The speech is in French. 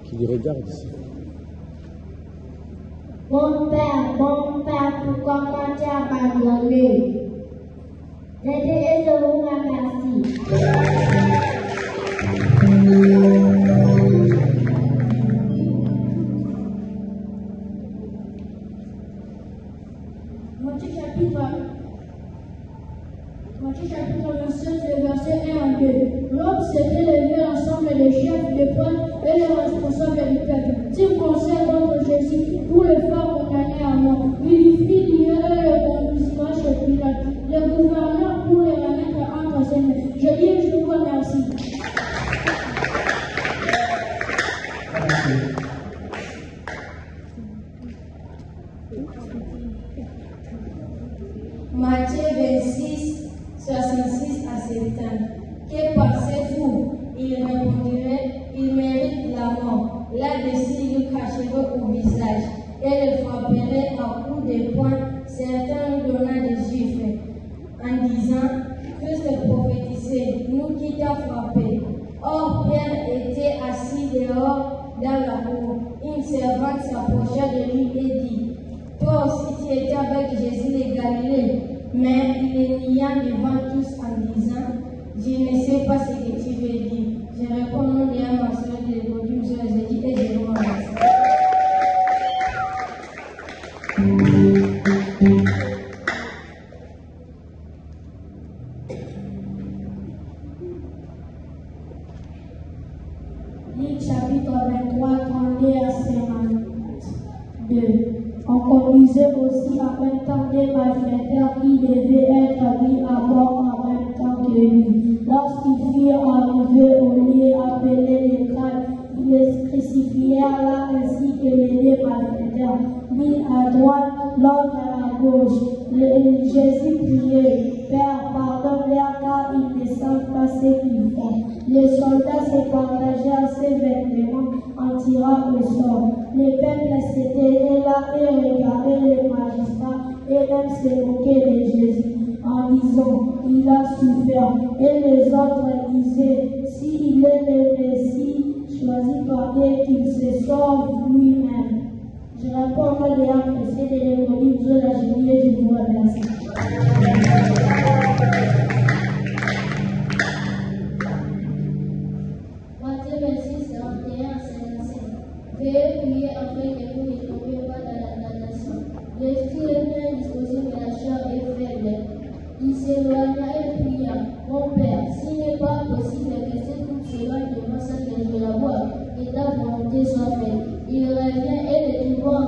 Qui les regarde ici. Mon père, pourquoi m'as-tu abandonné? Et je vous remercie. Matthieu chapitre 27, le verset 1 à 2. L'homme s'était levé ensemble les chefs des prêtres et les responsables du peuple. S'ils conseillent contre Jésus pour le faire condamner à mort, il fit lier le conduisement chez Pilate. Le gouverneur pour les remettre entre ses mains. Je dis, je vous remercie. Matthieu 26, 66 à 70. Que pensez-vous? Il répondrait, il mérite la mort. Là-dessus, il cacherait au visage et le frapperait à coups de poing. Certains lui donnaient des gifles en disant, Christ prophétisait, nous qui t'a frappé. Or, Pierre était assis dehors dans la cour. Une servante s'approcha de lui et dit, toi aussi tu étais avec Jésus de Galilée. Mais il les nia devant tous en disant, je ne sais pas ce que tu veux dire. Je réponds au nom de ma soeur de l'évangile, je les ai dit et je vous remercie. Luc chapitre 23, 32 à 52. On conduisait aussi en même temps des malfaiteurs qui devaient être mis à mort en même temps que lui. Lorsqu'ils furent arrivés au lieu appelé les crânes, ils les crucifièrent là ainsi que les deux malfaiteurs, mis à droite, l'autre à gauche. Jésus priait, Père, pardonne-leur car ils ne savent pas ce qu'ils font. Les soldats se partagèrent ses vêtements en tirant au sort. Les peuples s'étaient là et regardaient les magistrats et même se moquaient de Jésus en disant, il a souffert. Et les autres disaient, s'il est le Messie choisi par Dieu, qu'il se sauve lui-même. Je réponds à l'apprécié de l'évangile de la Jésus et je vous remercie. Matthieu 26, 41 à 55. Veuillez prier afin que vous ne tombiez pas dans la damnation. L'esprit est bien disposé, mais la chair est faible. Il s'éloigna et pria, mon Père, s'il n'est pas possible que cette coupe s'éloigne de moi sans que je la boive, et ta volonté soit faite. Il revient et le trouvant